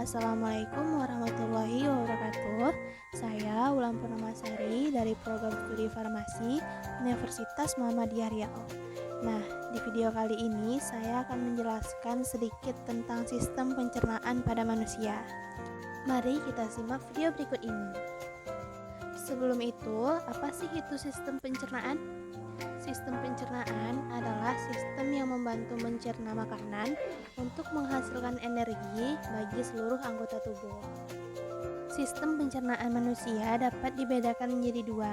Assalamualaikum warahmatullahi wabarakatuh. Saya Wulan Purnamasari dari Program Studi Farmasi Universitas Muhammadiyah Riau. Nah, di video kali ini saya akan menjelaskan sedikit tentang sistem pencernaan pada manusia. Mari kita simak video berikut ini. Sebelum itu, apa sih itu sistem pencernaan? Sistem pencernaan adalah sistem yang membantu mencerna makanan untuk menghasilkan energi bagi seluruh anggota tubuh. Sistem pencernaan manusia dapat dibedakan menjadi dua.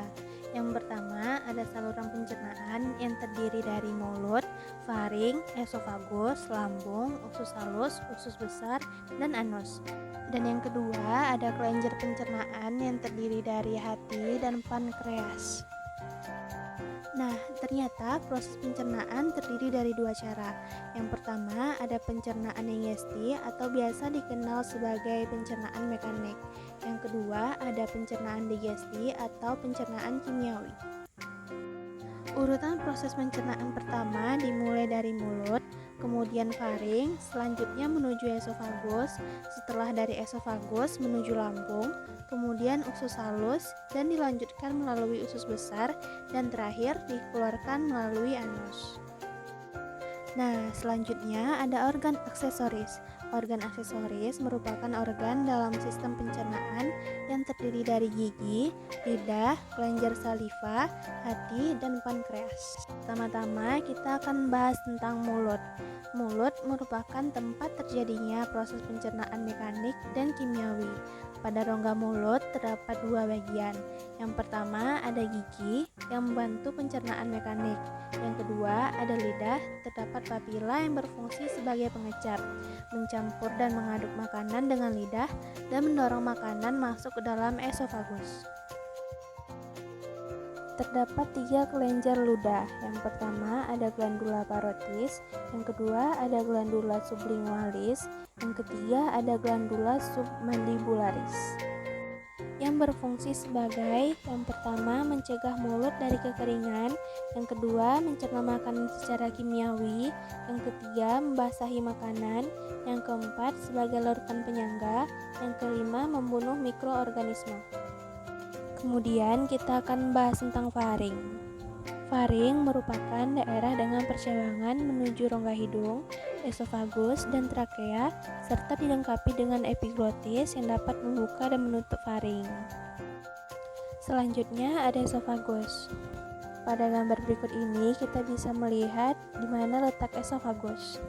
Yang pertama, ada saluran pencernaan yang terdiri dari mulut, faring, esofagus, lambung, usus halus, usus besar, dan anus. Dan yang kedua, ada kelenjar pencernaan yang terdiri dari hati dan pankreas. Nah, ternyata proses pencernaan terdiri dari dua cara. Yang pertama, ada pencernaan digesti atau biasa dikenal sebagai pencernaan mekanik. Yang kedua, ada pencernaan digesti atau pencernaan kimiawi. Urutan proses pencernaan pertama dimulai dari mulut, kemudian faring, selanjutnya menuju esofagus, setelah dari esofagus menuju lambung, kemudian usus halus, dan dilanjutkan melalui usus besar, dan terakhir dikeluarkan melalui anus. Nah, selanjutnya ada organ aksesoris. Organ aksesoris merupakan organ dalam sistem pencernaan yang terdiri dari gigi, lidah, kelenjar saliva, hati, dan pankreas. Pertama-tama kita akan bahas tentang mulut. Mulut merupakan tempat terjadinya proses pencernaan mekanik dan kimiawi. Pada rongga mulut terdapat dua bagian. Yang pertama ada gigi yang membantu pencernaan mekanik. Yang kedua ada lidah, terdapat papila yang berfungsi sebagai pengecap, mencampur dan mengaduk makanan dengan lidah dan mendorong makanan masuk ke dalam esofagus. Terdapat tiga kelenjar ludah. Yang pertama ada glandula parotis, yang kedua ada glandula sublingualis, yang ketiga ada glandula submandibularis. Yang berfungsi sebagai yang pertama mencegah mulut dari kekeringan, yang kedua mencerna makanan secara kimiawi, yang ketiga membasahi makanan, yang keempat sebagai larutan penyangga, yang kelima membunuh mikroorganisme. Kemudian kita akan bahas tentang faring. Faring merupakan daerah dengan percabangan menuju rongga hidung, esofagus, dan trakea, serta dilengkapi dengan epiglotis yang dapat membuka dan menutup faring. Selanjutnya ada esofagus. Pada gambar berikut ini kita bisa melihat di mana letak esofagus.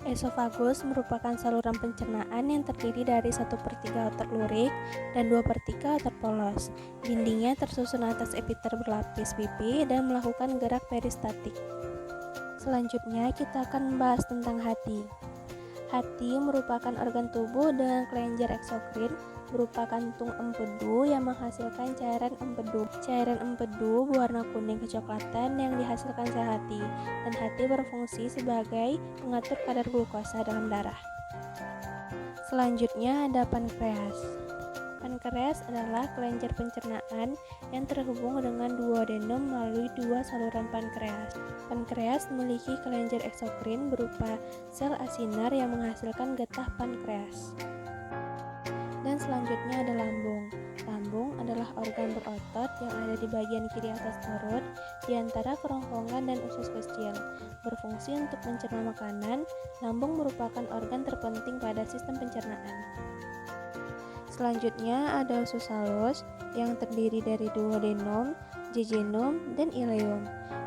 Esofagus merupakan saluran pencernaan yang terdiri dari 1/3 otot lurik dan 2/3 otot polos. Dindingnya tersusun atas epiter berlapis pipi dan melakukan gerak peristatik. Selanjutnya kita akan membahas tentang hati. Hati merupakan organ tubuh dengan kelenjar eksokrin berupa kantung empedu yang menghasilkan cairan empedu. Cairan empedu berwarna kuning kecoklatan yang dihasilkan sel hati, dan hati berfungsi sebagai pengatur kadar glukosa dalam darah. Selanjutnya ada pankreas. Pankreas adalah kelenjar pencernaan yang terhubung dengan duodenum melalui dua saluran pankreas. Pankreas memiliki kelenjar eksokrin berupa sel asinar yang menghasilkan getah pankreas. Dan selanjutnya ada lambung. Lambung adalah organ berotot yang ada di bagian kiri atas perut, di antara kerongkongan dan usus kecil. Berfungsi untuk mencerna makanan, lambung merupakan organ terpenting pada sistem pencernaan. Selanjutnya ada usus halus yang terdiri dari duodenum, jejunum, dan ileum.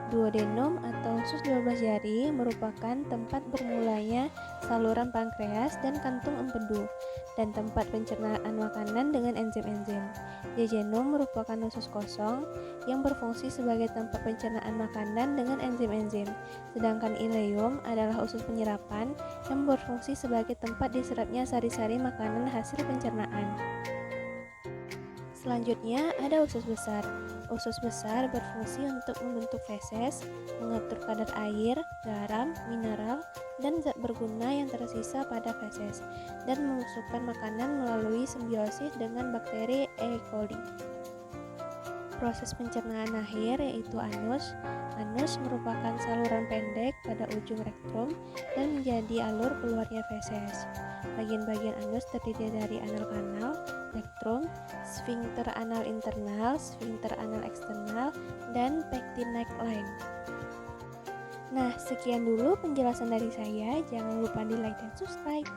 Duodenum atau usus 12 jari merupakan tempat bermulanya saluran pankreas dan kantung empedu, dan tempat pencernaan makanan dengan enzim-enzim. Jejunum merupakan usus kosong yang berfungsi sebagai tempat pencernaan makanan dengan enzim-enzim, sedangkan ileum adalah usus penyerapan yang berfungsi sebagai tempat diserapnya sari-sari makanan hasil pencernaan. Selanjutnya ada usus besar. Usus besar berfungsi untuk membentuk feses, mengatur kadar air, garam, mineral, dan zat berguna yang tersisa pada feses, dan memasukkan makanan melalui simbiosis dengan bakteri E. coli. Proses pencernaan akhir yaitu anus. Anus merupakan saluran pendek pada ujung rektum dan menjadi alur keluarnya feses. Bagian-bagian anus terdiri dari anal kanal, rektrum, sphincter anal internal, sphincter anal eksternal, dan pectin neckline. Nah, sekian dulu penjelasan dari saya. Jangan lupa di like dan subscribe.